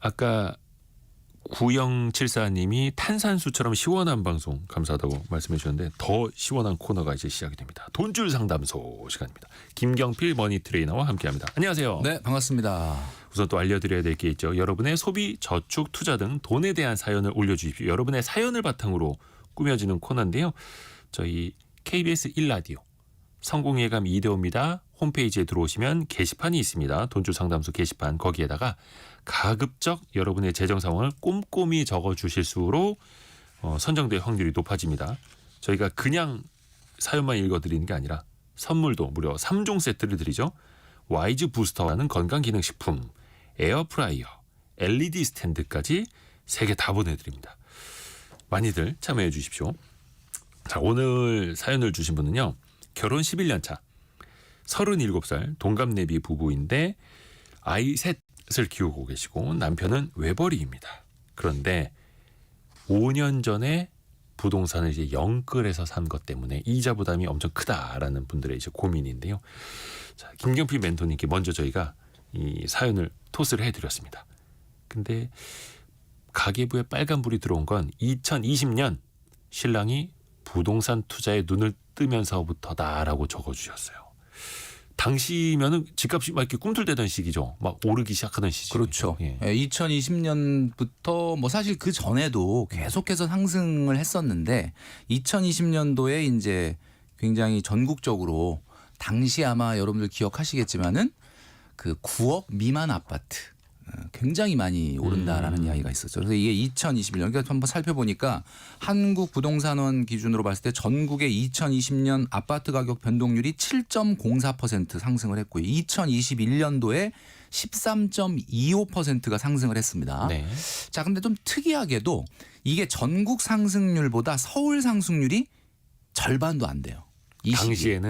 아까 9074님이 탄산수처럼 시원한 방송 감사하다고 말씀해 주셨는데 더 시원한 코너가 이제 시작이 됩니다. 돈줄 상담소 시간입니다. 김경필 머니 트레이너와 함께합니다. 안녕하세요. 네, 반갑습니다. 우선 또 알려드려야 될 게 있죠. 여러분의 소비, 저축, 투자 등 돈에 대한 사연을 올려주십시오. 여러분의 사연을 바탕으로 꾸며지는 코너인데요. 저희 KBS 1라디오 성공예감 이대호입니다. 홈페이지에 들어오시면 게시판이 있습니다. 돈줄 상담소 게시판 거기에다가 가급적 여러분의 재정 상황을 꼼꼼히 적어주실수록 선정될 확률이 높아집니다. 저희가 그냥 사연만 읽어드리는 게 아니라 선물도 무려 3종 세트를 드리죠. 와이즈 부스터라는 건강기능식품, 에어프라이어, LED 스탠드까지 3개 다 보내드립니다. 많이들 참여해 주십시오. 자, 오늘 사연을 주신 분은요. 결혼 11년 차 37살 동갑내비 부부인데 아이 셋을 키우고 계시고 남편은 외벌이입니다. 그런데 5년 전에 부동산을 이제 영끌해서 산 것 때문에 이자 부담이 엄청 크다라는 분들의 이제 고민인데요. 자, 김경필 멘토님께 먼저 저희가 이 사연을 토스를 해드렸습니다. 근데 가계부에 빨간불이 들어온 건 2020년 신랑이 부동산 투자에 눈을 뜨면서부터다라고 적어주셨어요. 당시면은 집값이 막 이렇게 꿈틀대던 시기죠. 막 오르기 시작하던 시기죠. 그렇죠. 예. 2020년부터 뭐 사실 그 전에도 계속해서 상승을 했었는데 2020년도에 이제 굉장히 전국적으로 당시 아마 여러분들 기억하시겠지만은 그 9억 미만 아파트 굉장히 많이 오른다라는 이야기가 있었죠. 그래서 이게 2021년 그러니까 한번 살펴보니까 한국부동산원 기준으로 봤을 때 전국의 2020년 아파트 가격 변동률이 7.04% 상승을 했고요. 2021년도에 13.25%가 상승을 했습니다. 네. 자, 근데 좀 특이하게도 이게 전국 상승률보다 서울 상승률이 절반도 안 돼요.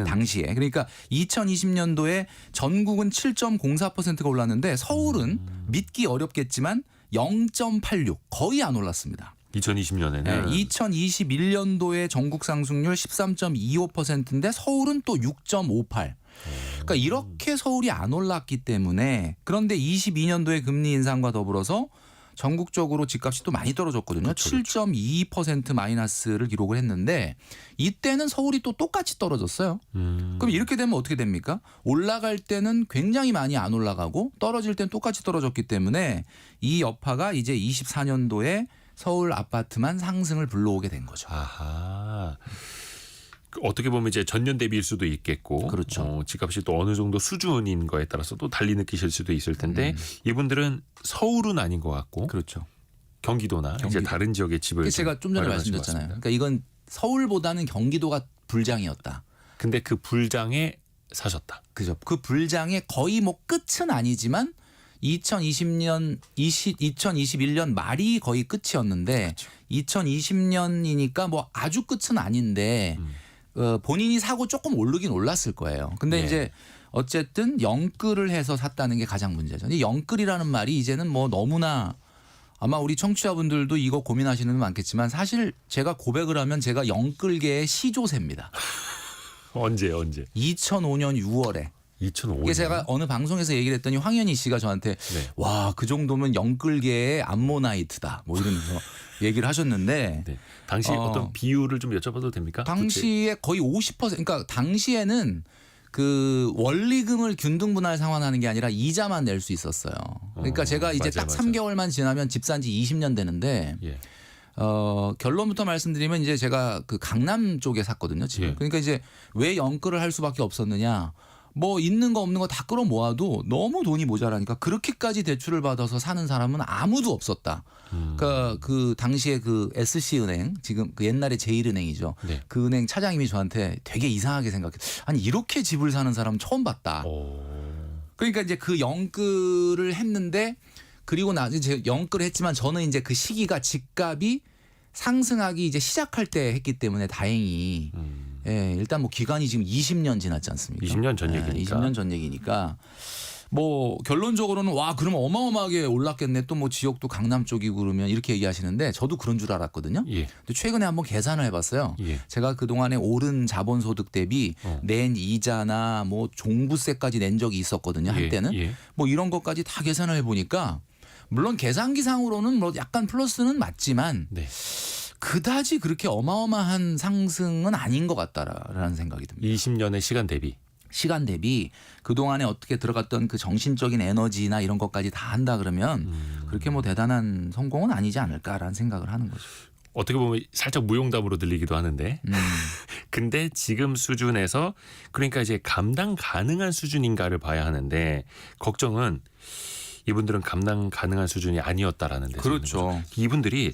당시에 그러니까 2020년도에 전국은 7.04%가 올랐는데 서울은 믿기 어렵겠지만 0.86 거의 안 올랐습니다. 2020년에는 네, 2021년도에 전국 상승률 13.25%인데 서울은 또 6.58. 그러니까 이렇게 서울이 안 올랐기 때문에 그런데 22년도에 금리 인상과 더불어서 전국적으로 집값이 또 많이 떨어졌거든요. 그렇죠. 7.22% 마이너스를 기록을 했는데 이때는 서울이 또 똑같이 떨어졌어요. 그럼 이렇게 되면 어떻게 됩니까? 올라갈 때는 굉장히 많이 안 올라가고 떨어질 때는 똑같이 떨어졌기 때문에 이 여파가 이제 24년도에 서울 아파트만 상승을 불러오게 된 거죠. 아하. 어떻게 보면 이제 전년 대비일 수도 있겠고, 그렇죠. 집값이 또 어느 정도 수준인 거에 따라서 또 달리 느끼실 수도 있을 텐데 이분들은 서울은 아닌 것 같고, 그렇죠. 경기도나 이제 다른 지역의 집을 제가 좀 전에 말씀드렸잖아요. 그러니까 이건 서울보다는 경기도가 불장이었다. 근데 그 불장에 사셨다. 그죠. 그 불장의 거의 뭐 끝은 아니지만 2021년 말이 거의 끝이었는데 그렇죠. 2020년이니까 뭐 아주 끝은 아닌데 본인이 사고 조금 오르긴 올랐을 거예요. 근데 예. 이제 어쨌든 영끌을 해서 샀다는 게 가장 문제죠. 이 영끌이라는 말이 이제는 뭐 너무나 아마 우리 청취자분들도 이거 고민하시는 분 많겠지만 사실 제가 고백을 하면 제가 영끌계의 시조세입니다. 언제? 2005년 6월에. 2005년. 이게 제가 어느 방송에서 얘기를 했더니 황현희 씨가 저한테 네. 와, 그 정도면 영끌계의 암모나이트다 뭐 이러면서 얘기를 하셨는데 네. 당시 어떤 비율을 좀 여쭤봐도 됩니까? 당시에 거의 50% 그러니까 당시에는 그 원리금을 균등분할 상환하는 게 아니라 이자만 낼 수 있었어요. 그러니까 제가 이제 딱 3개월만 지나면 집 산 지 20년 되는데 예. 결론부터 말씀드리면 이제 제가 그 강남 쪽에 샀거든요, 지금. 예. 그러니까 이제 왜 영끌을 할 수밖에 없었느냐? 뭐 있는 거 없는 거 다 끌어 모아도 너무 돈이 모자라니까 그렇게까지 대출을 받아서 사는 사람은 아무도 없었다. 그러니까 그 당시에 그 SC은행 지금 그 옛날에 제일은행이죠. 네. 그 은행 차장님이 저한테 되게 이상하게 생각해. 아니 이렇게 집을 사는 사람 처음 봤다. 그러니까 이제 그 영끌을 했는데 그리고 나중에 제가 영끌을 했지만 저는 이제 그 시기가 집값이 상승하기 이제 시작할 때 했기 때문에 다행히 예, 일단 뭐 기간이 지금 20년 지났지 않습니까? 20년 전 얘기니까. 20년 전 얘기니까 뭐 결론적으로는 와 그러면 어마어마하게 올랐겠네. 또 뭐 지역도 강남 쪽이고 그러면 이렇게 얘기하시는데 저도 그런 줄 알았거든요. 예. 근데 최근에 한번 계산을 해봤어요. 예. 제가 그 동안에 오른 자본소득 대비 낸 이자나 뭐 종부세까지 낸 적이 있었거든요. 예. 한때는 예. 뭐 이런 것까지 다 계산을 해보니까 물론 계산기상으로는 뭐 약간 플러스는 맞지만 네. 그다지 그렇게 어마어마한 상승은 아닌 것 같다라는 생각이 듭니다. 20년의 시간 대비. 시간 대비 그동안에 어떻게 들어갔던 그 정신적인 에너지나 이런 것까지 다 한다 그러면 그렇게 뭐 대단한 성공은 아니지 않을까라는 생각을 하는 거죠. 어떻게 보면 살짝 무용담으로 들리기도 하는데 근데 지금 수준에서 그러니까 이제 감당 가능한 수준인가를 봐야 하는데 걱정은 이분들은 감당 가능한 수준이 아니었다라는 데서 그렇죠. 이분들이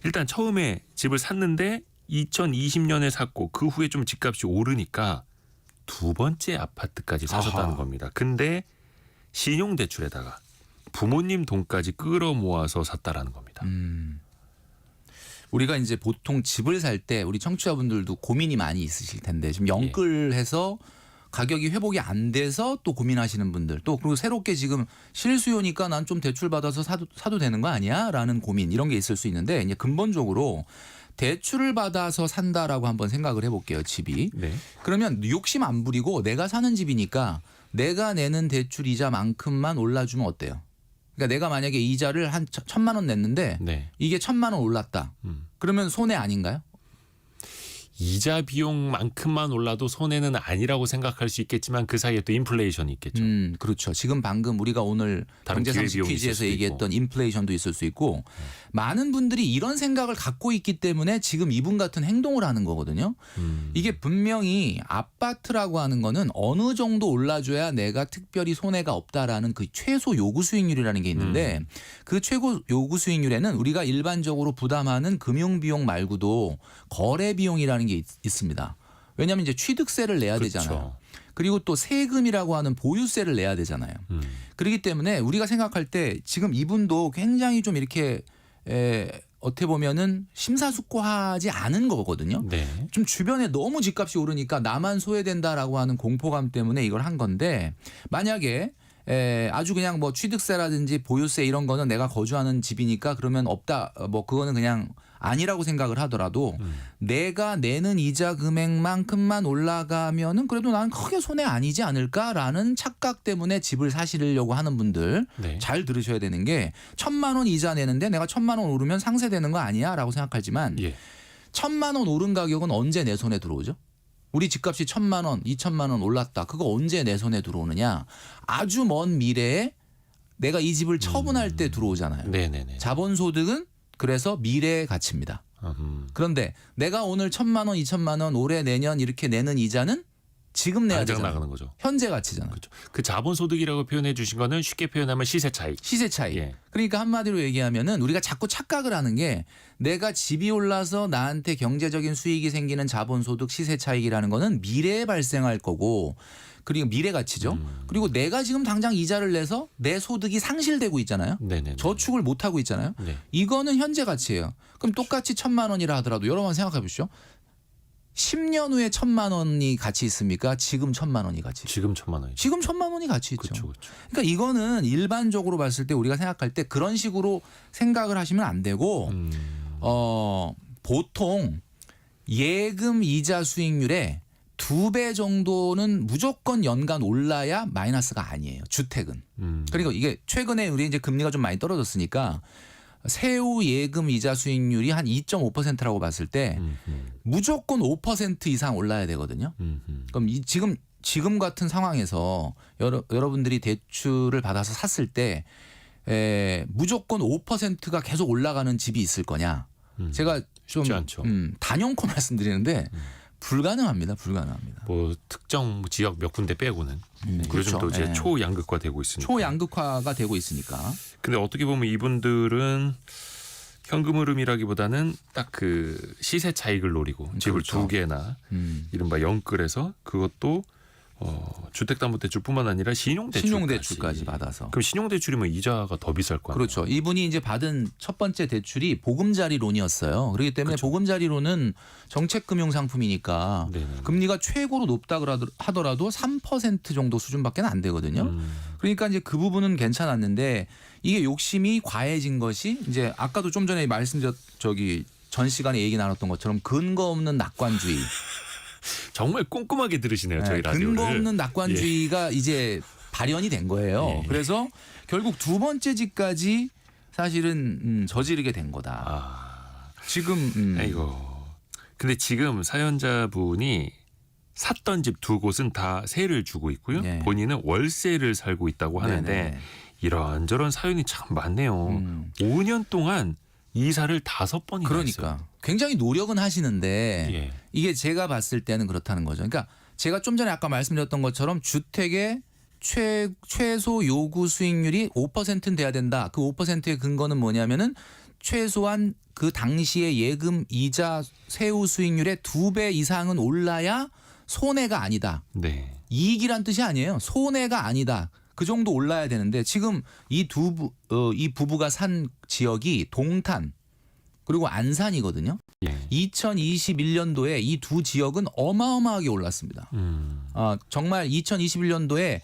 일단 처음에 집을 샀는데 2020년에 샀고 그 후에 좀 집값이 오르니까 두 번째 아파트까지 사셨다는 아하. 겁니다. 근데 신용대출에다가 부모님 돈까지 끌어모아서 샀다라는 겁니다. 우리가 이제 보통 집을 살 때 우리 청취자분들도 고민이 많이 있으실 텐데 지금 영끌해서 가격이 회복이 안 돼서 또 고민하시는 분들 또 그리고 새롭게 지금 실수요니까 난 좀 대출 받아서 사도 되는 거 아니야? 라는 고민 이런 게 있을 수 있는데 이제 근본적으로 대출을 받아서 산다라고 한번 생각을 해볼게요. 집이. 네. 그러면 욕심 안 부리고 내가 사는 집이니까 내가 내는 대출 이자만큼만 올라주면 어때요? 그러니까 내가 만약에 이자를 한 1,000만 원 냈는데 네. 이게 1,000만 원 올랐다. 그러면 손해 아닌가요? 이자 비용만큼만 올라도 손해는 아니라고 생각할 수 있겠지만 그 사이에 또 인플레이션이 있겠죠. 그렇죠. 지금 방금 우리가 오늘 다른 경제상식 기회비용이 있을 퀴즈에서 수도 얘기했던 인플레이션도 있을 수 있고 많은 분들이 이런 생각을 갖고 있기 때문에 지금 이분 같은 행동을 하는 거거든요. 이게 분명히 아파트라고 하는 거는 어느 정도 올라줘야 내가 특별히 손해가 없다라는 그 최소 요구 수익률이라는 게 있는데 그 최고 요구 수익률에는 우리가 일반적으로 부담하는 금융비용 말고도 거래비용이라는 게 있습니다. 왜냐하면 이제 취득세를 내야 그렇죠. 되잖아요. 그리고 또 세금이라고 하는 보유세를 내야 되잖아요. 그렇기 때문에 우리가 생각할 때 지금 이분도 굉장히 좀 이렇게 어떻게 보면은 심사숙고하지 않은 거거든요. 네. 좀 주변에 너무 집값이 오르니까 나만 소외된다라고 하는 공포감 때문에 이걸 한 건데 만약에 아주 그냥 뭐 취득세라든지 보유세 이런 거는 내가 거주하는 집이니까 그러면 없다. 뭐 그거는 그냥 아니라고 생각을 하더라도 내가 내는 이자 금액만큼만 올라가면은 그래도 난 크게 손해 아니지 않을까라는 착각 때문에 집을 사시려고 하는 분들 네. 잘 들으셔야 되는 게 1,000만 원 이자 내는데 내가 1,000만 원 오르면 상세되는 거 아니야라고 생각하지만 예. 1,000만 원 오른 가격은 언제 내 손에 들어오죠? 우리 집값이 1,000만 원, 2,000만 원 올랐다. 그거 언제 내 손에 들어오느냐? 아주 먼 미래에 내가 이 집을 처분할 때 들어오잖아요. 네네네. 자본소득은 그래서 미래의 가치입니다. 그런데 내가 오늘 1,000만 원, 2,000만 원 올해 내년 이렇게 내는 이자는 지금 내야 당장 되잖아요. 나가는 거죠. 현재 가치잖아요. 그렇죠. 그 자본소득이라고 표현해 주신 거는 쉽게 표현하면 시세 차익. 시세 차이. 예. 그러니까 한마디로 얘기하면은 우리가 자꾸 착각을 하는 게 내가 집이 올라서 나한테 경제적인 수익이 생기는 자본소득 시세 차익이라는 거는 미래에 발생할 거고 그리고 미래 가치죠. 그리고 내가 지금 당장 이자를 내서 내 소득이 상실되고 있잖아요. 네네. 저축을 못 하고 있잖아요. 네. 이거는 현재 가치예요. 그럼 똑같이 1,000만 원이라 하더라도 여러분 생각해 보시죠. 10년 후에 1,000만 원이 가치 있습니까? 지금 1,000만 원이 가치 있죠. 지금 1,000만 원이죠. 지금 1,000만 원이 가치 있죠. 그렇죠. 그렇죠. 그러니까 이거는 일반적으로 봤을 때 우리가 생각할 때 그런 식으로 생각을 하시면 안 되고 보통 예금 이자 수익률의 2배 정도는 무조건 연간 올라야 마이너스가 아니에요. 주택은. 그리고 이게 최근에 우리 이제 금리가 좀 많이 떨어졌으니까 세후 예금 이자 수익률이 한 2.5%라고 봤을 때 무조건 5% 이상 올라야 되거든요. 그럼 지금 같은 상황에서 여러분들이 대출을 받아서 샀을 때 무조건 5%가 계속 올라가는 집이 있을 거냐? 제가 좀 쉽지 않죠. 단연코 말씀드리는데 불가능합니다. 불가능합니다. 뭐 특정 지역 몇 군데 빼고는 그렇죠. 요즘 또 이제 예. 초양극화되고 있으니까. 초양극화가 되고 있으니까. 근데 어떻게 보면 이분들은 현금 흐름이라기보다는 딱 그 시세 차익을 노리고 집을 그렇죠. 2개나 이른바 영끌해서 그것도 주택담보대출뿐만 아니라 신용대출까지 받아서. 그럼 신용대출이면 이자가 더 비쌀 거 아니에요? 그렇죠. 이분이 이제 받은 첫 번째 대출이 보금자리론이었어요. 그렇기 때문에 그렇죠. 보금자리론은 정책금융 상품이니까 네네. 금리가 최고로 높다 하더라도 3% 정도 수준밖에 안 되거든요. 그러니까 이제 그 부분은 괜찮았는데 이게 욕심이 과해진 것이 이제 아까도 좀 전에 전 시간에 얘기 나눴던 것처럼 근거 없는 낙관주의. 정말 꼼꼼하게 들으시네요. 저희 라디오를. 근거 없는 낙관주의가 이제 발현이 된 거예요. 예. 그래서 결국 두 번째 집까지 사실은 저지르게 된 거다. 아, 지금 아이고. 근데 지금 사연자분이 샀던 집 두 곳은 다 세를 주고 있고요. 네. 본인은 월세를 살고 있다고 하는데 네네네. 이런저런 사연이 참 많네요. 5년 동안 이사를 5번이나 그러니까 했어요. 굉장히 노력은 하시는데 예. 이게 제가 봤을 때는 그렇다는 거죠. 그러니까 제가 좀 전에 아까 말씀드렸던 것처럼 주택의 최소 요구 수익률이 5%는 돼야 된다. 그 5%의 근거는 뭐냐면은 최소한 그 당시의 예금 이자 세후 수익률의 2배 이상은 올라야 손해가 아니다. 네. 이익이란 뜻이 아니에요. 손해가 아니다. 그 정도 올라야 되는데 지금 이 부부가 산 지역이 동탄 그리고 안산이거든요. 예. 2021년도에 이 두 지역은 어마어마하게 올랐습니다. 정말 2021년도에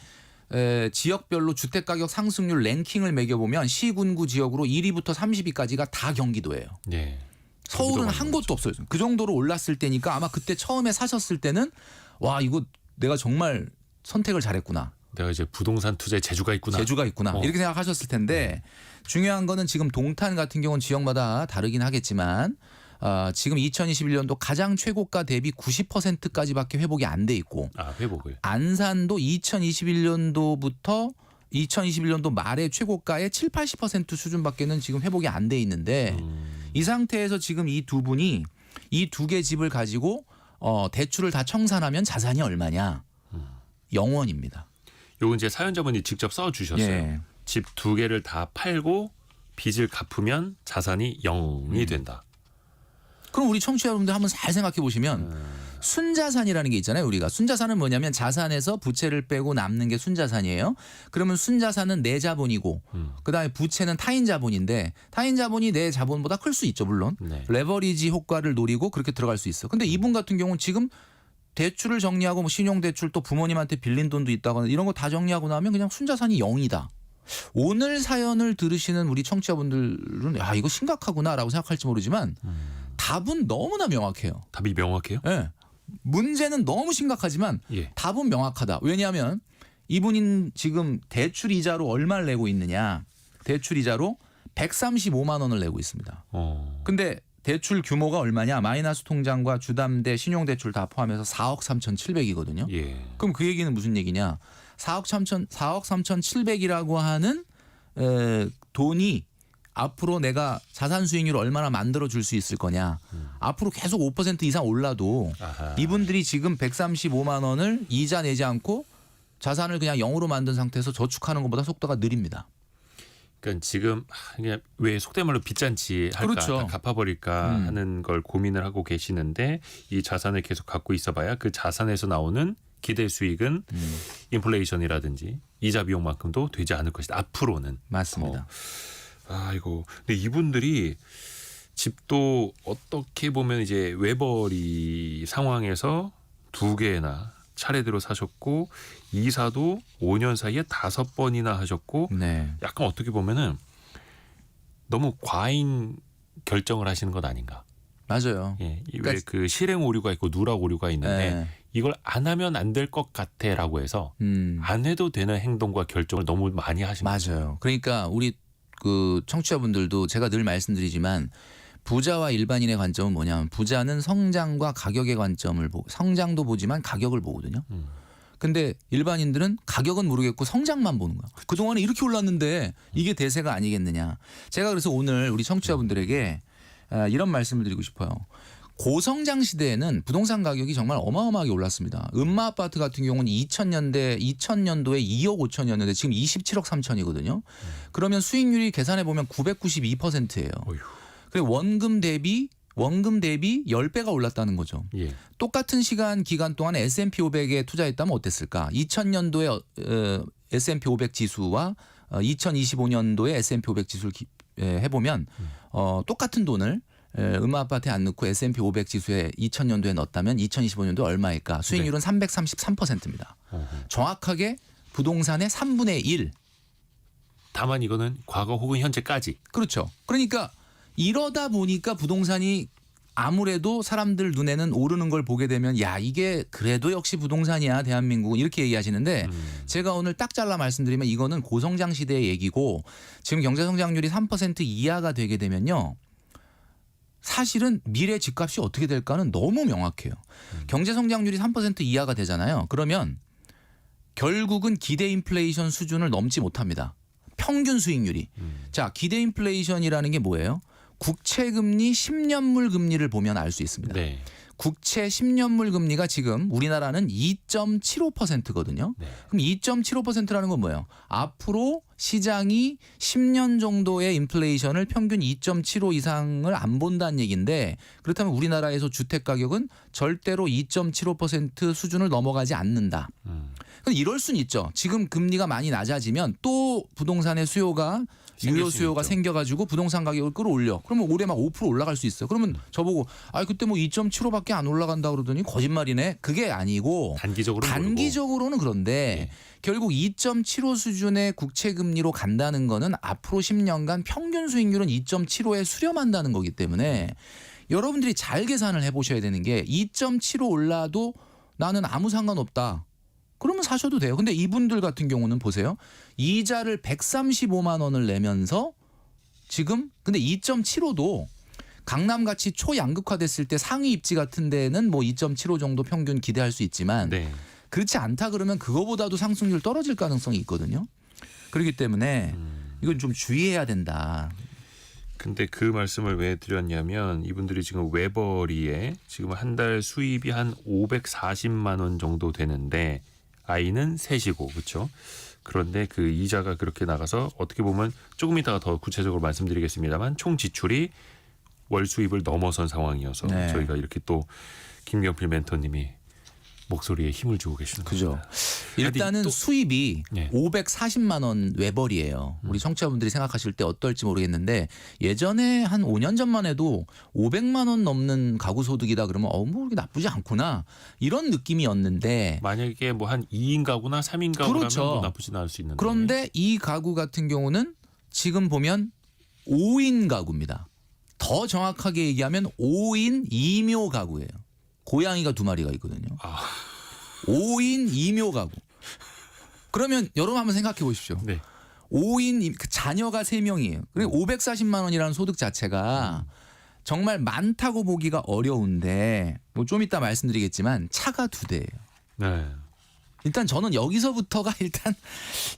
지역별로 주택가격 상승률 랭킹을 매겨보면 시군구 지역으로 1위부터 30위까지가 다 경기도예요. 네. 서울은 한 곳도 없어요. 그 정도로 올랐을 때니까 아마 그때 처음에 사셨을 때는 와 이거 내가 정말 선택을 잘했구나. 내가 이제 부동산 투자에 재주가 있구나. 재주가 있구나. 이렇게 생각하셨을 텐데 중요한 거는 지금 동탄 같은 경우는 지역마다 다르긴 하겠지만 지금 2021년도 가장 최고가 대비 90%까지밖에 회복이 안 돼 있고 아, 회복을. 안산도 2021년도부터 2021년도 말에 최고가의 7, 80% 수준밖에는 지금 회복이 안 돼 있는데 이 상태에서 지금 이 두 분이 이 두 개 집을 가지고 대출을 다 청산하면 자산이 얼마냐? 0원입니다. 요건 이제 사연자분이 직접 써 주셨어요. 예. 집 2개를 다 팔고 빚을 갚으면 자산이 0이 된다. 그럼 우리 청취자 여러분들 한번 잘 생각해 보시면 순자산이라는 게 있잖아요. 우리가 순자산은 뭐냐면 자산에서 부채를 빼고 남는 게 순자산이에요. 그러면 순자산은 내 자본이고 그다음에 부채는 타인 자본인데 타인 자본이 내 자본보다 클 수 있죠. 물론 네. 레버리지 효과를 노리고 그렇게 들어갈 수 있어. 근데 이분 같은 경우는 지금 대출을 정리하고 뭐 신용대출 또 부모님한테 빌린 돈도 있다거나 이런 거 다 정리하고 나면 그냥 순자산이 0이다. 오늘 사연을 들으시는 우리 청취자분들은 야 이거 심각하구나라고 생각할지 모르지만 답은 너무나 명확해요. 답이 명확해요? 예. 문제는 너무 심각하지만 예. 답은 명확하다. 왜냐하면 이분인 지금 대출 이자로 얼마를 내고 있느냐. 대출 이자로 135만 원을 내고 있습니다. 근데 대출 규모가 얼마냐? 마이너스 통장과 주담대 신용대출 다 포함해서 4억 3,700이거든요. 예. 그럼 그 얘기는 무슨 얘기냐? 4억 3,700이라고 하는 돈이 앞으로 내가 자산 수익률을 얼마나 만들어 줄 수 있을 거냐. 앞으로 계속 5% 이상 올라도 아하. 이분들이 지금 135만 원을 이자 내지 않고 자산을 그냥 0으로 만든 상태에서 저축하는 것보다 속도가 느립니다. 그러니까 지금 그냥 왜 속된 말로 빚잔치 할까 그렇죠. 다 갚아버릴까 하는 걸 고민을 하고 계시는데 이 자산을 계속 갖고 있어봐야 그 자산에서 나오는 기대 수익은 인플레이션이라든지 이자 비용만큼도 되지 않을 것이다. 앞으로는. 맞습니다. 아이고. 근데 이분들이 집도 어떻게 보면 이제 외벌이 상황에서 2개나 차례대로 사셨고 이사도 5년 사이에 5번이나 하셨고 네. 약간 어떻게 보면은 너무 과잉 결정을 하시는 것 아닌가. 맞아요. 예, 그러니까 왜 그 실행 오류가 있고 누락 오류가 있는데 네. 이걸 안 하면 안 될 것 같아라고 해서 안 해도 되는 행동과 결정을 너무 많이 하신 거죠. 맞아요. 그러니까 우리 그 청취자분들도 제가 늘 말씀드리지만 부자와 일반인의 관점은 뭐냐면 부자는 성장과 가격의 관점을 보고 성장도 보지만 가격을 보거든요. 근데 일반인들은 가격은 모르겠고 성장만 보는 거야. 그동안에 이렇게 올랐는데 이게 대세가 아니겠느냐. 제가 그래서 오늘 우리 청취자분들에게 이런 말씀을 드리고 싶어요. 고성장 시대에는 부동산 가격이 정말 어마어마하게 올랐습니다. 음마 아파트 같은 경우는 2000년도에 2억 5천이었는데 지금 27억 3천이거든요. 그러면 수익률이 계산해 보면 992%예요. 그리고 원금 대비 10배가 올랐다는 거죠. 예. 똑같은 기간 동안에 S&P 500에 투자했다면 어땠을까? 2000년도에 S&P 500 지수와 2025년도에 S&P 500 지수를 해보면 똑같은 돈을 음마 아파트에 안 넣고 S&P 500 지수에 2000년도에 넣었다면 2025년도 얼마일까? 수익률은 333%입니다. 정확하게 부동산의 3분의 1. 다만 이거는 과거 혹은 현재까지. 그렇죠. 그러니까 이러다 보니까 부동산이 아무래도 사람들 눈에는 오르는 걸 보게 되면 야 이게 그래도 역시 부동산이야 대한민국은 이렇게 얘기하시는데 제가 오늘 딱 잘라 말씀드리면 이거는 고성장 시대의 얘기고 지금 경제성장률이 3% 이하가 되게 되면요. 사실은 미래 집값이 어떻게 될까는 너무 명확해요. 경제성장률이 3% 이하가 되잖아요. 그러면 결국은 기대 인플레이션 수준을 넘지 못합니다. 평균 수익률이. 자, 기대 인플레이션이라는 게 뭐예요? 국채 금리 10년물 금리를 보면 알 수 있습니다. 네. 국채 10년물 금리가 지금 우리나라는 2.75%거든요. 네. 그럼 2.75%라는 건 뭐예요? 앞으로 시장이 10년 정도의 인플레이션을 평균 2.75 이상을 안 본다는 얘기인데 그렇다면 우리나라에서 주택 가격은 절대로 2.75% 수준을 넘어가지 않는다. 그럼 이럴 수는 있죠. 지금 금리가 많이 낮아지면 또 부동산의 수요가 유효 수요가 생겨가지고 부동산 가격을 끌어올려. 그러면 올해 막 5% 올라갈 수 있어요. 그러면 저보고 아 그때 뭐 2.75밖에 안 올라간다 그러더니 거짓말이네. 그게 아니고 단기적으로는 그런데 결국 2.75 수준의 국채 금리로 간다는 거는 앞으로 10년간 평균 수익률은 2.75에 수렴한다는 거기 때문에 여러분들이 잘 계산을 해보셔야 되는 게 2.75 올라도 나는 아무 상관없다. 그러면 사셔도 돼요. 근데 이분들 같은 경우는 보세요. 이자를 135만 원을 내면서 지금 근데 2.75도 강남같이 초양극화됐을 때 상위 입지 같은 데는 뭐 2.75 정도 평균 기대할 수 있지만 네. 그렇지 않다 그러면 그거보다도 상승률 떨어질 가능성이 있거든요. 그렇기 때문에 이건 좀 주의해야 된다. 근데 그 말씀을 왜 드렸냐면 이분들이 지금 외벌이에 지금 한 달 수입이 한 540만 원 정도 되는데 아이는 셋이고 그렇죠. 그런데 그 이자가 그렇게 나가서 어떻게 보면 조금 이따가 더 구체적으로 말씀드리겠습니다만 총 지출이 월 수입을 넘어선 상황이어서 네. 저희가 이렇게 또 김경필 멘토님이 목소리에 힘을 주고 계시는 그죠. 겁니다. 일단은 또, 수입이 네. 540만 원 외벌이에요. 우리 청취자분들이 생각하실 때 어떨지 모르겠는데 예전에 한 5년 전만 해도 500만 원 넘는 가구 소득이다 그러면 뭐 그렇게 나쁘지 않구나 이런 느낌이었는데 만약에 뭐 한 2인 가구나 3인 가구라면 그렇죠. 뭐 나쁘진 않을 수 있는데 그런데 이 가구 같은 경우는 지금 보면 5인 가구입니다. 더 정확하게 얘기하면 5인 2묘 가구예요. 고양이가 2마리가 있거든요. 5인 2묘 가구. 그러면 여러분 한번 생각해 보십시오. 네. 5인 그 자녀가 3명이에요. 그러니까 540만 원이라는 소득 자체가 정말 많다고 보기가 어려운데 뭐 좀 이따 말씀드리겠지만 차가 2대예요. 네. 일단 저는 여기서부터가 일단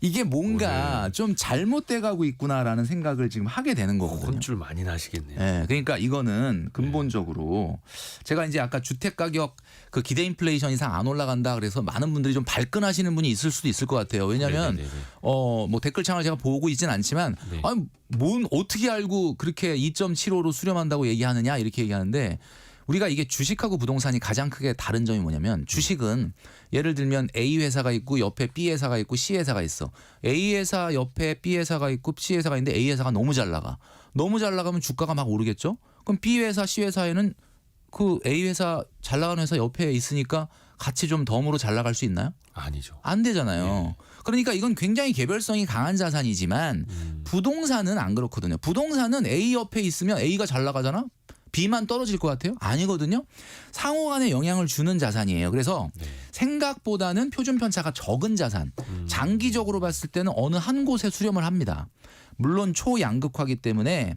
이게 뭔가 좀 잘못돼 가고 있구나라는 생각을 지금 하게 되는 거거든요. 혼줄 많이 나시겠네요. 네, 그러니까 이거는 근본적으로 제가 이제 아까 주택 가격 그 기대 인플레이션 이상 안 올라간다 그래서 많은 분들이 좀 발끈하시는 분이 있을 수도 있을 것 같아요. 왜냐하면 뭐 댓글창을 제가 보고 있지는 않지만 네. 아니 뭔 어떻게 알고 그렇게 2.75로 수렴한다고 얘기하느냐 이렇게 얘기하는데 우리가 이게 주식하고 부동산이 가장 크게 다른 점이 뭐냐면 주식은 예를 들면 A 회사가 있고 옆에 B 회사가 있고 C 회사가 있어. A 회사 옆에 B 회사가 있고 C 회사가 있는데 A 회사가 너무 잘 나가. 너무 잘 나가면 주가가 막 오르겠죠. 그럼 B 회사, C 회사에는 그 A 회사 잘 나가는 회사 옆에 있으니까 같이 좀 덤으로 잘 나갈 수 있나요? 아니죠. 안 되잖아요. 그러니까 이건 굉장히 개별성이 강한 자산이지만 부동산은 안 그렇거든요. 부동산은 A 옆에 있으면 A가 잘 나가잖아. B만 떨어질 것 같아요? 아니거든요. 상호간에 영향을 주는 자산이에요. 그래서 생각보다는 표준 편차가 적은 자산. 장기적으로 봤을 때는 어느 한 곳에 수렴을 합니다. 물론 초양극화기 때문에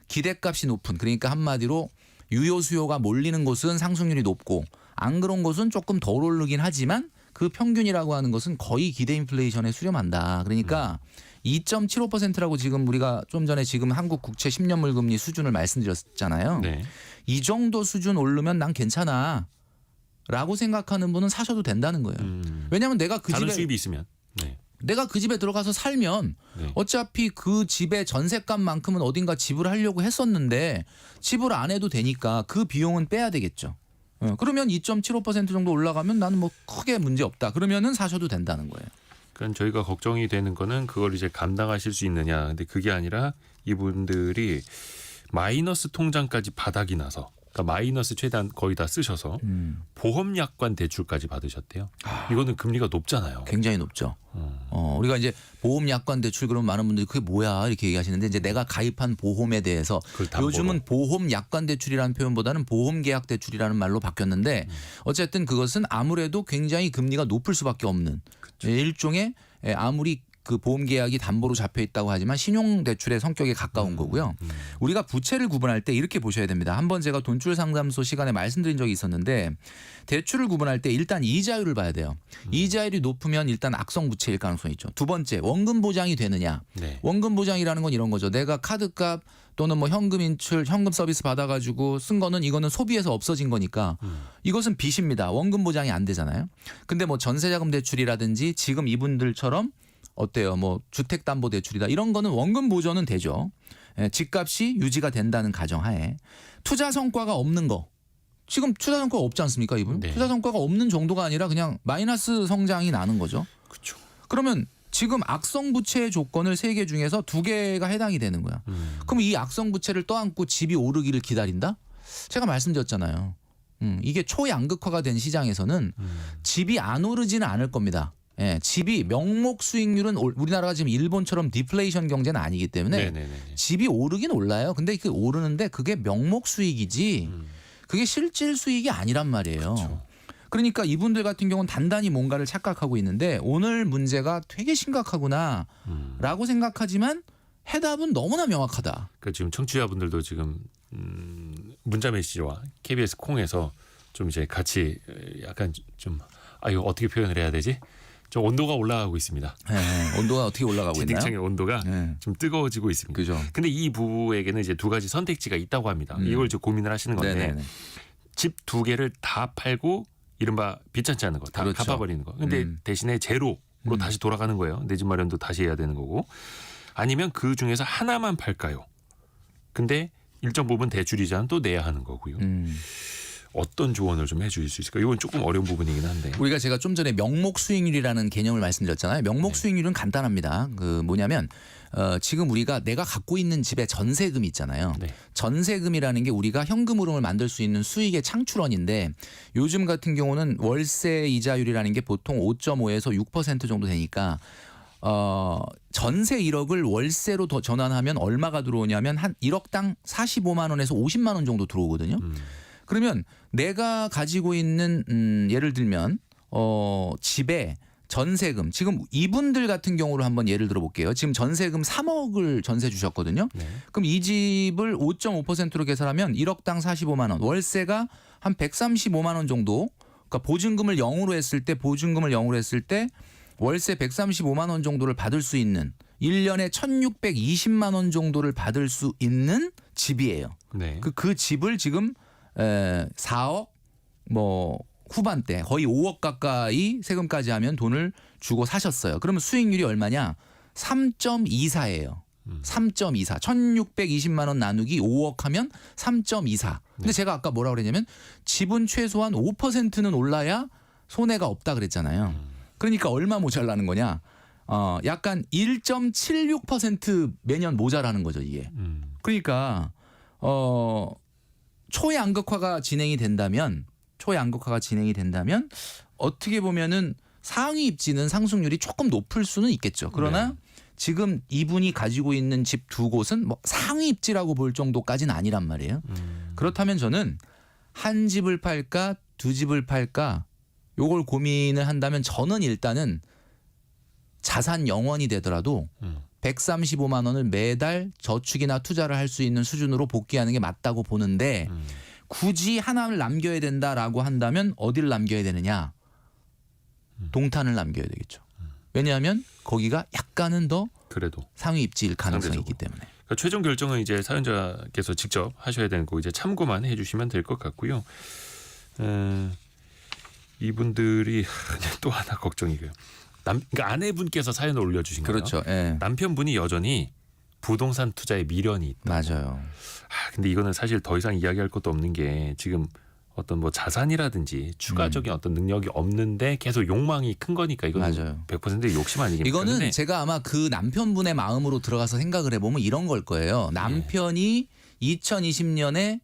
기대값이 높은 그러니까 한마디로 유효 수요가 몰리는 곳은 상승률이 높고 안 그런 곳은 조금 덜 오르긴 하지만 그 평균이라고 하는 것은 거의 기대 인플레이션에 수렴한다. 그러니까 2.75%라고 지금 우리가 좀 전에 지금 한국 국채 10년물 금리 수준을 말씀드렸잖아요. 네. 이 정도 수준 오르면 난 괜찮아 라고 생각하는 분은 사셔도 된다는 거예요. 왜냐하면 내가 그 다른 집에 수입이 있으면. 네. 내가 그 집에 들어가서 살면 네. 어차피 그 집의 전셋값만큼은 어딘가 지불하려고 했었는데 지불 안 해도 되니까 그 비용은 빼야 되겠죠. 그러면 2.75% 정도 올라가면 나는 뭐 크게 문제 없다. 그러면은 사셔도 된다는 거예요. 그러니까 저희가 걱정이 되는 거는 그걸 이제 감당하실 수 있느냐. 근데 그게 아니라 이분들이 마이너스 통장까지 바닥이 나서 그러니까 마이너스 최대한 거의 다 쓰셔서 보험 약관 대출까지 받으셨대요. 이거는 금리가 높잖아요. 굉장히 높죠. 우리가 이제 보험 약관 대출 그러면 많은 분들이 그게 뭐야 이렇게 얘기하시는데 이제 내가 가입한 보험에 대해서 그걸 담보로. 요즘은 보험 약관 대출이라는 표현보다는 보험 계약 대출이라는 말로 바뀌었는데 어쨌든 그것은 아무래도 굉장히 금리가 높을 수밖에 없는 일종의 아무리 그 보험 계약이 담보로 잡혀 있다고 하지만 신용 대출의 성격에 가까운 거고요. 우리가 부채를 구분할 때 이렇게 보셔야 됩니다. 한번 제가 돈줄 상담소 시간에 말씀드린 적이 있었는데 대출을 구분할 때 일단 이자율을 봐야 돼요. 이자율이 높으면 일단 악성 부채일 가능성이 있죠. 두 번째 원금 보장이 되느냐. 네. 원금 보장이라는 건 이런 거죠. 내가 카드값 또는 뭐 현금 인출, 현금 서비스 받아가지고 쓴 거는 이거는 소비에서 없어진 거니까 이것은 빚입니다. 원금 보장이 안 되잖아요. 근데 뭐 전세자금 대출이라든지 지금 이분들처럼 어때요? 뭐 주택담보대출이다 이런 거는 원금 보전은 되죠. 집값이 유지가 된다는 가정하에 투자 성과가 없는 거. 지금 투자 성과가 없지 않습니까, 이분? 네. 투자 성과가 없는 정도가 아니라 그냥 마이너스 성장이 나는 거죠. 그렇죠. 그러면 지금 악성 부채의 조건을 3개 중에서 2개가 해당이 되는 거야. 그럼 이 악성 부채를 떠안고 집이 오르기를 기다린다? 제가 말씀드렸잖아요. 이게 초양극화가 된 시장에서는 집이 안 오르지는 않을 겁니다. 예, 집이 명목 수익률은 우리나라가 지금 일본처럼 디플레이션 경제는 아니기 때문에 네네네. 집이 오르긴 올라요. 근데 그 오르는데 그게 명목 수익이지 그게 실질 수익이 아니란 말이에요. 그렇죠. 그러니까 이분들 같은 경우는 단단히 뭔가를 착각하고 있는데 오늘 문제가 되게 심각하구나라고 생각하지만 해답은 너무나 명확하다. 그 지금 청취자분들도 지금 문자 메시지와 KBS 콩에서 좀 이제 같이 약간 좀 이거 어떻게 표현을 해야 되지? 좀 온도가 올라가고 있습니다. 네, 온도가 어떻게 올라가고 있나요? 채팅창의 온도가 네. 좀 뜨거워지고 있습니다. 그죠. 근데 이 부부에게는 이제 2가지 선택지가 있다고 합니다. 이걸 이제 고민을 하시는 건데 네네네. 집 2개를 다 팔고 이른바 빚잖지 않은 거 다 그렇죠. 갚아버리는 거. 근데 대신에 제로로 다시 돌아가는 거예요. 내 집 마련도 다시 해야 되는 거고. 아니면 그 중에서 하나만 팔까요? 근데 일정 부분 대출이자는 또 내야 하는 거고요. 어떤 조언을 좀 해주실 수 있을까요? 이건 조금 어려운 부분이긴 한데. 우리가 제가 좀 전에 명목 수익률이라는 개념을 말씀드렸잖아요. 명목 수익률은 간단합니다. 그 뭐냐면 지금 우리가 내가 갖고 있는 집의 전세금 있잖아요. 네. 전세금이라는 게 우리가 현금 흐름을 만들 수 있는 수익의 창출원인데 요즘 같은 경우는 월세 이자율이라는 게 보통 5.5에서 6% 정도 되니까 전세 1억을 월세로 더 전환하면 얼마가 들어오냐면 한 1억당 45만 원에서 50만 원 정도 들어오거든요. 그러면 내가 가지고 있는 예를 들면 집에 전세금 지금 이분들 같은 경우로 한번 예를 들어 볼게요. 지금 전세금 3억을 전세 주셨거든요. 네. 그럼 이 집을 5.5%로 계산하면 1억당 45만 원, 월세가 한 135만 원 정도. 그러니까 보증금을 0으로 했을 때 월세 135만 원 정도를 받을 수 있는 1년에 1,620만 원 정도를 받을 수 있는 집이에요. 네. 그 집을 지금 4억 뭐 후반대 거의 5억 가까이 세금까지 하면 돈을 주고 사셨어요. 그러면 수익률이 얼마냐? 3.24예요. 3.24. 1,620만 원 나누기 5억 하면 3.24. 근데 제가 아까 뭐라고 그랬냐면 집은 최소한 5%는 올라야 손해가 없다 그랬잖아요. 그러니까 얼마 모자라는 거냐? 약간 1.76% 매년 모자라는 거죠, 이게. 그러니까 초양극화가 진행이 된다면 어떻게 보면은 상위 입지는 상승률이 조금 높을 수는 있겠죠. 그러나 네. 지금 이분이 가지고 있는 집 2곳은 뭐 상위 입지라고 볼 정도까지는 아니란 말이에요. 그렇다면 저는 한 집을 팔까 2집을 팔까 요걸 고민을 한다면 저는 일단은 자산 영원이 되더라도 135만 원을 매달 저축이나 투자를 할 수 있는 수준으로 복귀하는 게 맞다고 보는데 굳이 하나를 남겨야 된다라고 한다면 어디를 남겨야 되느냐? 동탄을 남겨야 되겠죠. 왜냐하면 거기가 약간은 더 그래도 상위 입지일 가능성이 있기 상대적으로. 때문에. 그러니까 최종 결정은 이제 사연자께서 직접 하셔야 되는 거 이제 참고만 해주시면 될 것 같고요. 이분들이 또 하나 걱정이고요. 그러니까 아내분께서 사연을 올려주신 거예요. 그렇죠. 예. 남편분이 여전히 부동산 투자에 미련이 있다. 맞아요. 근데 이거는 사실 더 이상 이야기할 것도 없는 게 지금 어떤 뭐 자산이라든지 추가적인 어떤 능력이 없는데 계속 욕망이 큰 거니까 이건 맞아요. 100% 욕심 아니겠습니까? 이거는 근데 제가 아마 그 남편분의 마음으로 들어가서 생각을 해보면 이런 걸 거예요. 남편이 2020년에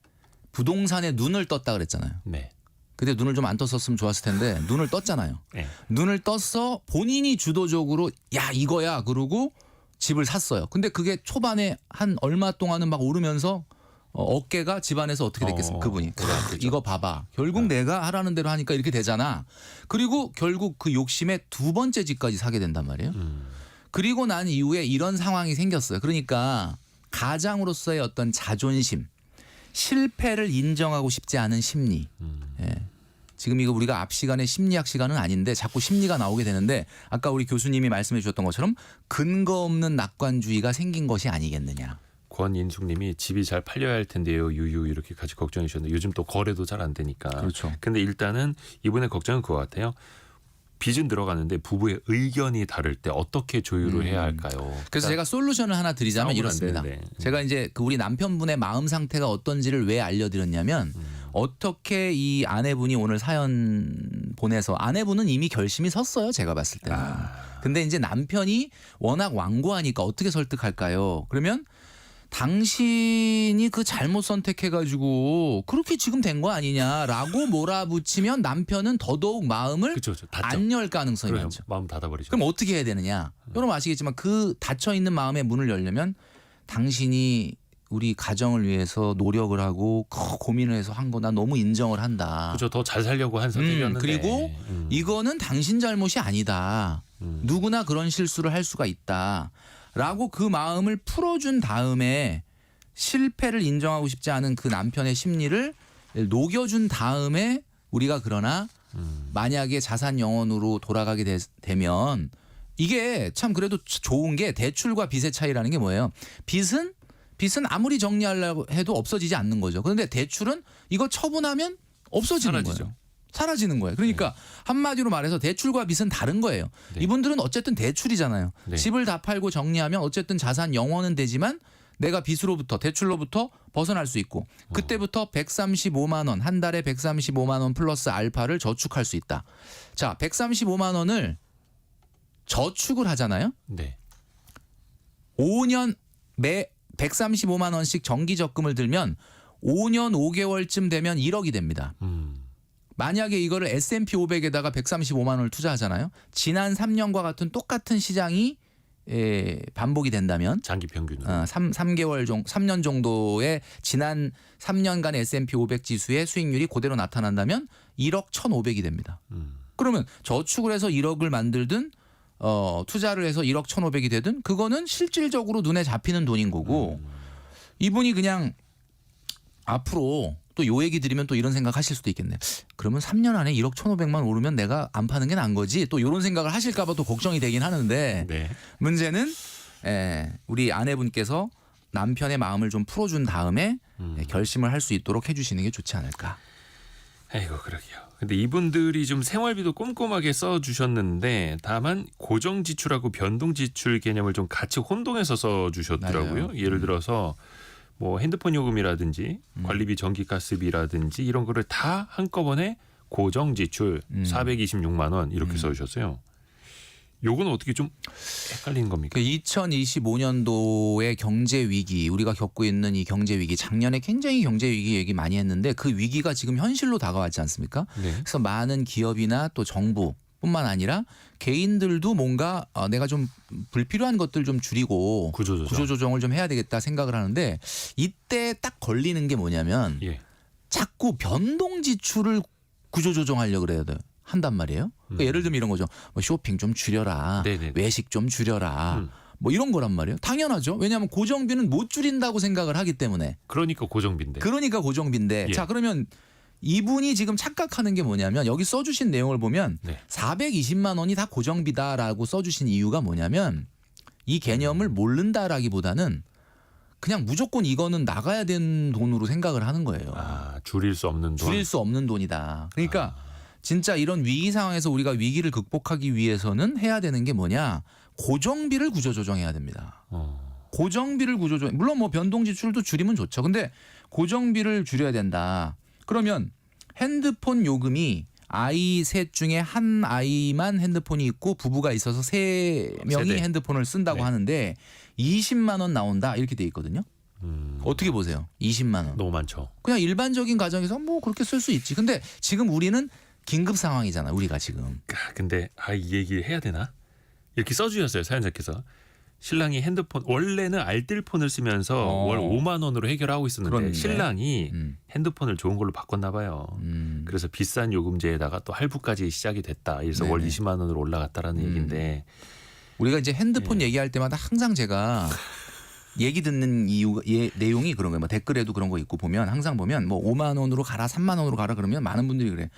부동산에 눈을 떴다 그랬잖아요. 네. 그때 눈을 좀 안 떴었으면 좋았을 텐데 눈을 떴잖아요. 네. 눈을 떴어 본인이 주도적으로 야 이거야 그러고 집을 샀어요. 근데 그게 초반에 한 얼마 동안은 막 오르면서 어깨가 집안에서 어떻게 됐겠습니까? 그분이 이거 봐봐. 결국 내가 하라는 대로 하니까 이렇게 되잖아. 그리고 결국 그 욕심에 두 번째 집까지 사게 된단 말이에요. 그리고 난 이후에 이런 상황이 생겼어요. 그러니까 가장으로서의 어떤 자존심, 실패를 인정하고 싶지 않은 심리. 예. 지금 이거 우리가 앞 시간에 심리학 시간은 아닌데 자꾸 심리가 나오게 되는데 아까 우리 교수님이 말씀해 주셨던 것처럼 근거 없는 낙관주의가 생긴 것이 아니겠느냐. 권인숙님이 집이 잘 팔려야 할 텐데요. 유유 이렇게 같이 걱정해 주셨는데 요즘 또 거래도 잘 안 되니까. 그렇죠. 근데 일단은 이분의 걱정은 그거 같아요. 빚은 들어가는데 부부의 의견이 다를 때 어떻게 조율을 해야 할까요? 그래서 제가 솔루션을 하나 드리자면 싸우면 안 이렇습니다. 되는데. 제가 이제 그 우리 남편분의 마음 상태가 어떤지를 왜 알려드렸냐면 어떻게 이 아내분이 오늘 사연 보내서 아내분은 이미 결심이 섰어요. 제가 봤을 때는. 근데 이제 남편이 워낙 완고하니까 어떻게 설득할까요? 그러면 당신이 그 잘못 선택해가지고 그렇게 지금 된 거 아니냐라고 몰아붙이면 남편은 더더욱 마음을 그렇죠. 안 열 가능성이 그래요. 많죠. 마음 닫아버리죠. 그럼 어떻게 해야 되느냐? 여러분 아시겠지만 그 닫혀 있는 마음의 문을 열려면 당신이 우리 가정을 위해서 노력을 하고 고민을 해서 한 거 난 너무 인정을 한다. 그렇죠. 더 잘 살려고 한 선택이었는데. 그리고 이거는 당신 잘못이 아니다. 누구나 그런 실수를 할 수가 있다. 라고 그 마음을 풀어준 다음에 실패를 인정하고 싶지 않은 그 남편의 심리를 녹여준 다음에 우리가 그러나 만약에 자산 영원으로 돌아가게 되면 이게 참 그래도 좋은 게 대출과 빚의 차이라는 게 뭐예요? 빚은 아무리 정리하려고 해도 없어지지 않는 거죠. 그런데 대출은 이거 처분하면 없어지는 사라지죠. 거예요. 사라지는 거예요. 그러니까 한마디로 말해서 대출과 빚은 다른 거예요. 네. 이분들은 어쨌든 대출이잖아요. 네. 집을 다 팔고 정리하면 어쨌든 자산 영원은 되지만 내가 빚으로부터 대출로부터 벗어날 수 있고 그때부터 135만 원 한 달에 135만 원 플러스 알파를 저축할 수 있다. 자, 135만 원을 저축을 하잖아요. 네. 5년 매 135만 원씩 정기 적금을 들면 5년 5개월쯤 되면 1억이 됩니다. 만약에 이거를 S&P 500에다가 135만 원을 투자하잖아요. 지난 3년과 같은 똑같은 시장이 반복이 된다면 장기 평균으로. 3년 정도의 지난 3년간 S&P 500 지수의 수익률이 그대로 나타난다면 1억 1,500이 됩니다. 그러면 저축을 해서 1억을 만들든 투자를 해서 1억 1,500이 되든 그거는 실질적으로 눈에 잡히는 돈인 거고 이분이 그냥 앞으로 또 요 얘기 드리면 또 이런 생각 하실 수도 있겠네요. 그러면 3년 안에 1억 1,500만 오르면 내가 안 파는 게 난 거지. 또 이런 생각을 하실까 봐 또 걱정이 되긴 하는데 네. 문제는 우리 아내분께서 남편의 마음을 좀 풀어준 다음에 결심을 할 수 있도록 해주시는 게 좋지 않을까. 아이고 그러게요. 근데 이분들이 좀 생활비도 꼼꼼하게 써주셨는데 다만 고정 지출하고 변동 지출 개념을 좀 같이 혼동해서 써주셨더라고요. 맞아요. 예를 들어서 뭐 핸드폰 요금이라든지 관리비 전기가스비라든지 이런 거를 다 한꺼번에 고정 지출 426만 원 이렇게 써주셨어요. 요거는 어떻게 좀 헷갈리는 겁니까? 2025년도의 경제 위기 우리가 겪고 있는 이 경제 위기 작년에 굉장히 경제 위기 얘기 많이 했는데 그 위기가 지금 현실로 다가왔지 않습니까? 네. 그래서 많은 기업이나 또 정부뿐만 아니라 개인들도 뭔가 내가 좀 불필요한 것들 좀 줄이고 구조조정을 좀 해야 되겠다 생각을 하는데 이때 딱 걸리는 게 뭐냐면 예. 자꾸 변동 지출을 구조조정하려고 그래야 돼요. 한단 말이에요. 그러니까 예를 들면 이런 거죠. 뭐 쇼핑 좀 줄여라. 네네네. 외식 좀 줄여라. 뭐 이런 거란 말이에요. 당연하죠. 왜냐하면 고정비는 못 줄인다고 생각을 하기 때문에. 그러니까 고정비인데. 그러니까 고정비인데. 예. 자 그러면 이분이 지금 착각하는 게 뭐냐면 여기 써주신 내용을 보면 네. 420만 원이 다 고정비다라고 써주신 이유가 뭐냐면 이 개념을 모른다라기보다는 그냥 무조건 이거는 나가야 되는 돈으로 생각을 하는 거예요. 줄일 수 없는 돈. 줄일 수 없는 돈이다. 그러니까 진짜 이런 위기 상황에서 우리가 위기를 극복하기 위해서는 해야 되는 게 뭐냐? 고정비를 구조조정해야 됩니다. 고정비를 구조조정. 물론 뭐 변동 지출도 줄이면 좋죠. 근데 고정비를 줄여야 된다. 그러면 핸드폰 요금이 아이 셋 중에 한 아이만 핸드폰이 있고 부부가 있어서 3명이 세대. 핸드폰을 쓴다고 네. 하는데 20만 원 나온다 이렇게 돼 있거든요. 어떻게 보세요? 20만 원. 너무 많죠. 그냥 일반적인 가정에서 뭐 그렇게 쓸 수 있지. 근데 지금 우리는 긴급 상황이잖아. 우리가 지금. 근데 이 얘기 해야 되나? 이렇게 써주셨어요 사연자께서. 신랑이 핸드폰 원래는 알뜰폰을 쓰면서 월 5만 원으로 해결하고 있었는데 그런데. 신랑이 핸드폰을 좋은 걸로 바꿨나 봐요. 그래서 비싼 요금제에다가 또 할부까지 시작이 됐다. 그래서 월 네네. 20만 원으로 올라갔다라는 얘기인데 우리가 이제 핸드폰 얘기할 때마다 항상 제가 얘기 듣는 이유 내용이 그런 거예요. 뭐 댓글에도 그런 거 있고 보면 항상 보면 뭐 5만 원으로 가라 3만 원으로 가라 그러면 많은 분들이 그래.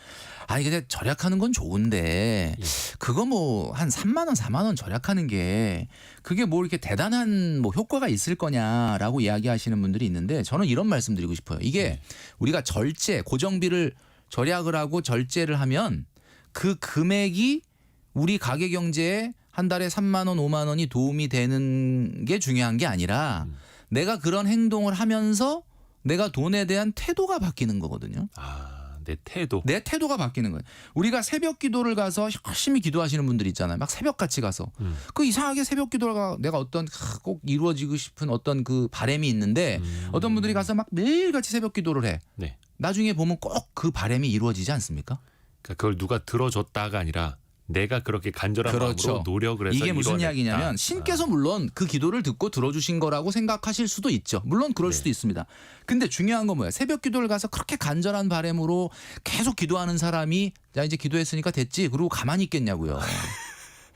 아니 근데 절약하는 건 좋은데 그거 뭐 한 3만 원 4만 원 절약하는 게 그게 뭐 이렇게 대단한 뭐 효과가 있을 거냐라고 이야기하시는 분들이 있는데 저는 이런 말씀 드리고 싶어요. 이게 우리가 절제 고정비를 절약을 하고 절제를 하면 그 금액이 우리 가계 경제에 한 달에 3만 원, 5만 원이 도움이 되는 게 중요한 게 아니라 내가 그런 행동을 하면서 내가 돈에 대한 태도가 바뀌는 거거든요. 내 태도. 내 태도가 바뀌는 거예요. 우리가 새벽 기도를 가서 열심히 기도하시는 분들 있잖아요. 막 새벽같이 가서. 그 이상하게 새벽 기도가 내가 어떤 꼭 이루어지고 싶은 어떤 그 바람이 있는데 어떤 분들이 가서 막 매일같이 새벽 기도를 해. 네. 나중에 보면 꼭 그 바람이 이루어지지 않습니까? 그러니까 그걸 누가 들어줬다가 아니라 내가 그렇게 간절한 그렇죠. 마음으로 노력을 해서 이게 무슨 이뤄냈다. 이야기냐면 신께서 물론 그 기도를 듣고 들어주신 거라고 생각하실 수도 있죠. 물론 그럴 수도 있습니다. 근데 중요한 건 뭐야? 새벽 기도를 가서 그렇게 간절한 바람으로 계속 기도하는 사람이 자 이제 기도했으니까 됐지. 그러고 가만히 있겠냐고요.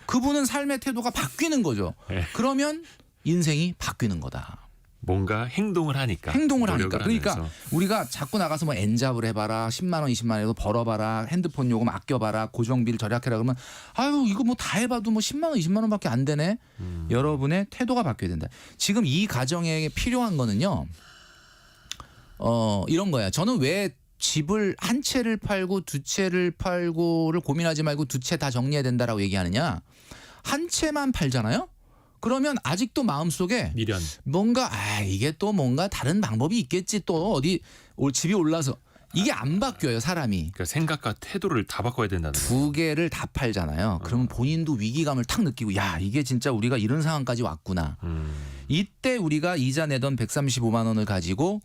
그분은 삶의 태도가 바뀌는 거죠. 네. 그러면 인생이 바뀌는 거다. 뭔가 행동을 하니까. 행동을 하니까. 노력을 그러니까 하면서. 우리가 자꾸 나가서 뭐 엔잡을 해봐라. 10만 원, 20만 원에도 벌어봐라. 핸드폰 요금 아껴봐라. 고정비를 절약해라. 그러면 아유 이거 뭐 다 해봐도 뭐 10만 원, 20만 원밖에 안 되네. 여러분의 태도가 바뀌어야 된다. 지금 이 가정에 필요한 거는요. 이런 거야. 저는 왜 집을 한 채를 팔고 두 채를 팔고를 고민하지 말고 두 채 다 정리해야 된다라고 얘기하느냐. 한 채만 팔잖아요. 그러면 아직도 마음속에 미련. 뭔가 이게 또 뭔가 다른 방법이 있겠지 또 어디 집이 올라서 이게 안 바뀌어요 사람이. 그러니까 생각과 태도를 다 바꿔야 된다는 거예요. 두 개를 다 팔잖아요. 그러면 본인도 위기감을 탁 느끼고 야 이게 진짜 우리가 이런 상황까지 왔구나. 이때 우리가 이자 내던 135만 원을 가지고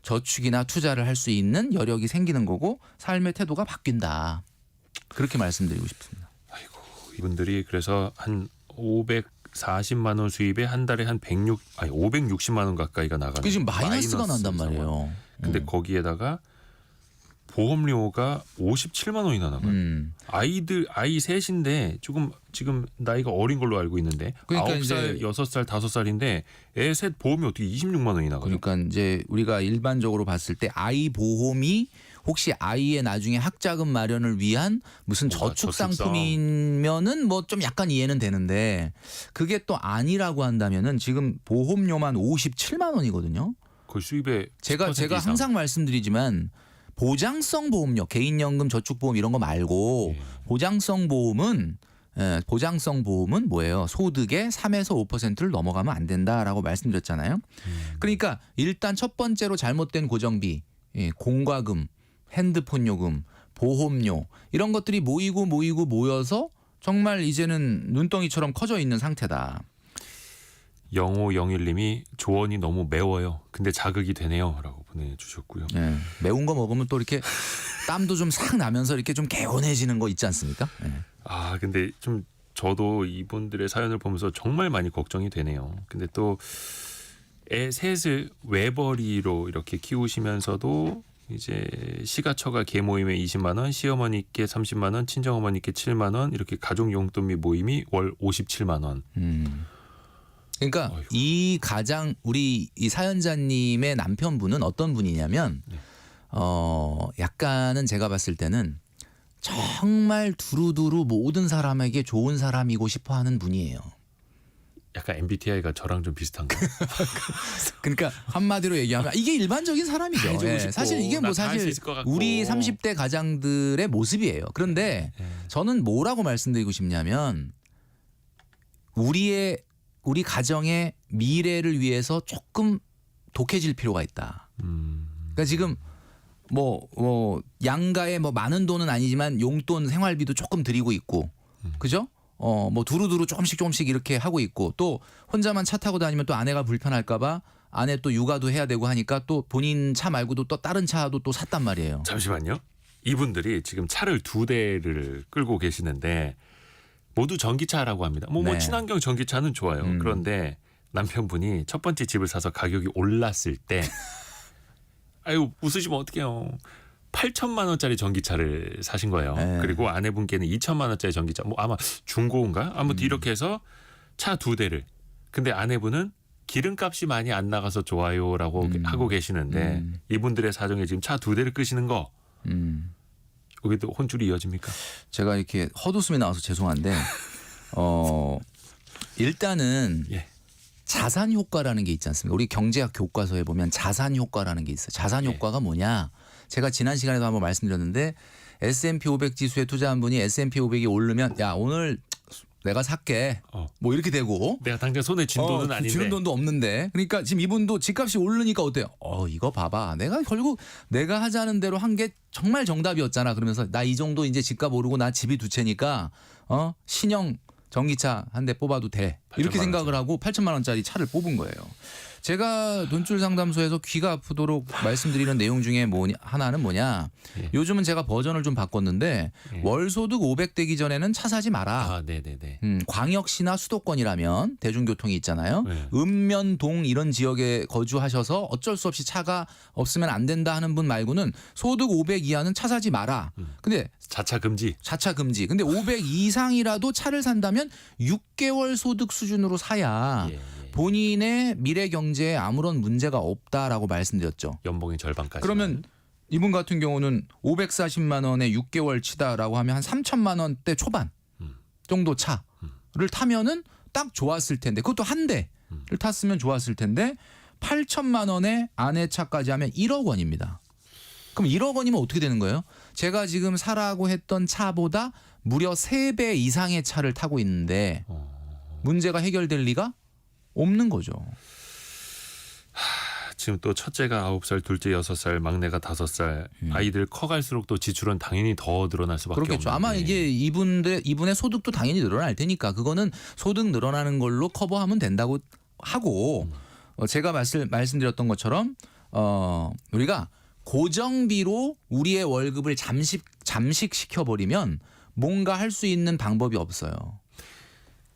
저축이나 투자를 할 수 있는 여력이 생기는 거고 삶의 태도가 바뀐다. 그렇게 말씀드리고 싶습니다. 이분들이 그래서 한 540만 원 수입에 한 달에 한 560만 원 가까이가 나가는. 그게 지금 마이너스가 난단 상황. 말이에요. 근데 거기에다가 보험료가 57만 원이나 나가요. 아이 셋인데 조금 지금 나이가 어린 걸로 알고 있는데 그러니까 9살, 이제 6살, 5살인데 애 셋 보험이 어떻게 26만 원이 나가요? 그러니까 이제 우리가 일반적으로 봤을 때 아이 보험이 혹시 아이의 나중에 학자금 마련을 위한 무슨 뭔가 저축 저축성. 상품이면은 뭐 좀 약간 이해는 되는데 그게 또 아니라고 한다면은 지금 보험료만 57만 원이거든요. 그 수입의 제가 10% 이상. 항상 말씀드리지만 보장성 보험료, 개인연금, 저축보험 이런 거 말고 보장성 보험은 뭐예요? 소득의 3에서 5%를 넘어가면 안 된다라고 말씀드렸잖아요. 그러니까 일단 첫 번째로 잘못된 고정비, 공과금, 핸드폰 요금, 보험료 이런 것들이 모여서 정말 이제는 눈덩이처럼 커져 있는 상태다. 0501님이 조언이 너무 매워요. 근데 자극이 되네요라고 보내주셨고요. 매운 거 먹으면 또 이렇게 땀도 좀 싹 나면서 이렇게 좀 개운해지는 거 있지 않습니까? 근데 좀 저도 이분들의 사연을 보면서 정말 많이 걱정이 되네요. 근데 또 애 셋을 외벌이로 이렇게 키우시면서도 이제 시가처가 계모임에 20만 원, 시어머니께 30만 원, 친정어머니께 7만 원 이렇게 가족 용돈비 모임이 월 57만 원. 그러니까 어이구. 이 가장 우리 이 사연자님의 남편분은 어떤 분이냐면 약간은 제가 봤을 때는 정말 두루두루 모든 사람에게 좋은 사람이고 싶어하는 분이에요. 약간 MBTI가 저랑 좀 비슷한 거. 그러니까 한마디로 얘기하면 이게 일반적인 사람이죠. 해주고 싶고, 사실 이게 뭐 나다 할 수 사실 있을 것 같고. 우리 30대 가장들의 모습이에요. 그런데 저는 뭐라고 말씀드리고 싶냐면 우리 가정의 미래를 위해서 조금 독해질 필요가 있다. 그러니까 지금 뭐 양가에 뭐 많은 돈은 아니지만 용돈 생활비도 조금 드리고 있고, 그죠? 뭐 두루두루 조금씩 이렇게 하고 있고 또 혼자만 차 타고 다니면 또 아내가 불편할까봐 아내 또 육아도 해야 되고 하니까 또 본인 차 말고도 또 다른 차도 또 샀단 말이에요. 잠시만요. 이분들이 지금 차를 2대를 끌고 계시는데 모두 전기차라고 합니다. 뭐 네. 친환경 전기차는 좋아요. 그런데 남편분이 첫 번째 집을 사서 가격이 올랐을 때 아유 웃으시면 어떡해요. 8천만 원짜리 전기차를 사신 거예요. 네. 그리고 아내분께는 2천만 원짜리 전기차 뭐 아마 중고인가? 아무튼 이렇게 해서 차 2대를. 근데 아내분은 기름값이 많이 안 나가서 좋아요라고 하고 계시는데 이분들의 사정에 지금 차 2대를 끄시는 거 여기도 혼줄이 이어집니까? 제가 이렇게 헛웃음이 나와서 죄송한데 일단은 예. 자산 효과라는 게 있지 않습니까? 우리 경제학 교과서에 보면 자산 효과라는 게 있어요. 자산 예. 효과가 뭐냐? 제가 지난 시간에도 한번 말씀드렸는데 S&P 500 지수에 투자한 분이 S&P 500이 오르면 야 오늘 내가 살게 뭐 이렇게 되고 내가 당장 손에 쥔 돈은 아닌데. 주는 돈도 없는데 그러니까 지금 이분도 집값이 오르니까 어때요? 이거 봐봐 내가 결국 내가 하자는 대로 한 게 정말 정답이었잖아. 그러면서 나 이 정도 이제 집값 오르고 나 집이 두 채니까 신형 전기차 한 대 뽑아도 돼. 이렇게 8천만 생각을 하고 8천만 원짜리 차를 뽑은 거예요. 제가 돈줄 상담소에서 귀가 아프도록 말씀드리는 내용 중에 하나는 뭐냐. 예. 요즘은 제가 버전을 좀 바꿨는데 예. 월소득 500 되기 전에는 차 사지 마라. 아, 네네네. 광역시나 수도권이라면 대중교통이 있잖아요. 네. 읍면동 이런 지역에 거주하셔서 어쩔 수 없이 차가 없으면 안 된다 하는 분 말고는 소득 500 이하는 차 사지 마라. 근데 자차 금지. 자차 금지. 근데 500 이상이라도 차를 산다면 6개월 소득 수준으로 사야 예. 본인의 미래 경제에 아무런 문제가 없다라고 말씀드렸죠. 연봉의 절반까지. 그러면 이분 같은 경우는 540만 원에 6개월 치다라고 하면 한 3천만 원대 초반 정도 차를 타면은 딱 좋았을 텐데 그것도 한 대를 탔으면 좋았을 텐데 8천만 원에 아내 차까지 하면 1억 원입니다. 그럼 1억 원이면 어떻게 되는 거예요? 제가 지금 사라고 했던 차보다 무려 3배 이상의 차를 타고 있는데 문제가 해결될 리가 없는 거죠. 지금 또 첫째가 9살, 둘째 6살, 막내가 5살. 아이들 커갈수록 또 지출은 당연히 더 늘어날 수밖에 그렇겠죠. 없는데. 아마 이게 이분의 소득도 당연히 늘어날 테니까 그거는 소득 늘어나는 걸로 커버하면 된다고 하고 제가 말씀드렸던 것처럼 우리가 고정비로 우리의 월급을 잠식시켜 버리면 뭔가 할 수 있는 방법이 없어요.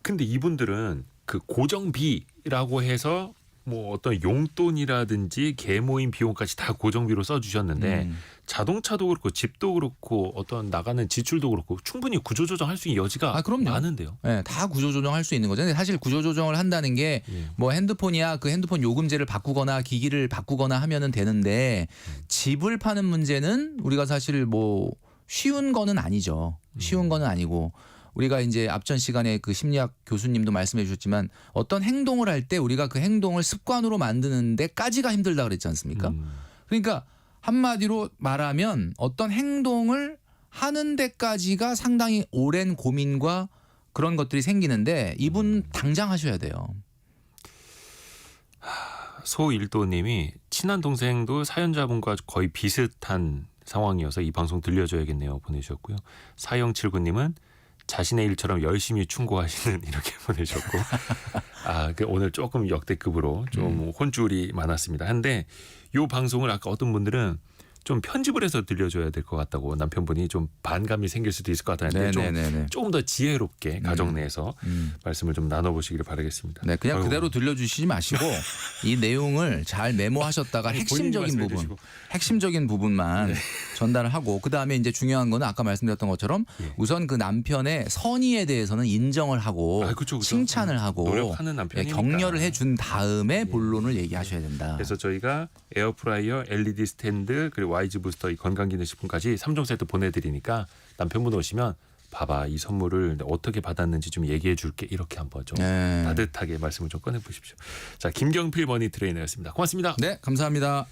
근데 이분들은 그 고정비라고 해서 뭐 어떤 용돈이라든지 계모임 비용까지 다 고정비로 써주셨는데 자동차도 그렇고 집도 그렇고 어떤 나가는 지출도 그렇고 충분히 구조조정할 수 있는 여지가 그럼요. 많은데요. 네, 다 구조조정할 수 있는 거죠. 근데 사실 구조조정을 한다는 게 뭐 핸드폰이야 그 핸드폰 요금제를 바꾸거나 기기를 바꾸거나 하면은 되는데 집을 파는 문제는 우리가 사실 뭐 쉬운 거는 아니죠. 쉬운 거는 아니고 우리가 이제 앞전 시간에 그 심리학 교수님도 말씀해 주셨지만 어떤 행동을 할 때 우리가 그 행동을 습관으로 만드는 데까지가 힘들다 그랬지 않습니까? 그러니까 한마디로 말하면 어떤 행동을 하는 데까지가 상당히 오랜 고민과 그런 것들이 생기는데 이분 당장 하셔야 돼요. 소일도님이 친한 동생도 사연자분과 거의 비슷한 상황이어서 이 방송 들려줘야겠네요 보내주셨고요. 4079님은 자신의 일처럼 열심히 충고하시는 이렇게 보내셨고 오늘 조금 역대급으로 좀 혼줄이 많았습니다. 한데 이 방송을 아까 어떤 분들은 좀 편집을 해서 들려줘야 될 것 같다고 남편분이 좀 반감이 생길 수도 있을 것 같았는데 조금 더 지혜롭게 가정 내에서 말씀을 좀 나눠보시기를 바라겠습니다. 네, 그냥 그대로 들려주시지 마시고 이 내용을 잘 메모하셨다가 핵심적인 부분만 전달을 하고 그 다음에 이제 중요한 거는 아까 말씀드렸던 것처럼 우선 그 남편의 선의에 대해서는 인정을 하고 그쵸. 칭찬을 하고 노력하는 남편이니까. 격려를 해준 다음에 본론을 얘기하셔야 된다. 그래서 저희가 에어프라이어, LED 스탠드 그리고 와이즈 부스터 이 건강기능식품까지 3종 세트 보내드리니까 남편분 오시면 봐봐 이 선물을 어떻게 받았는지 좀 얘기해 줄게 이렇게 한번 좀 따뜻하게 말씀을 좀 꺼내보십시오. 자 김경필 머니 트레이너였습니다. 고맙습니다. 네, 감사합니다.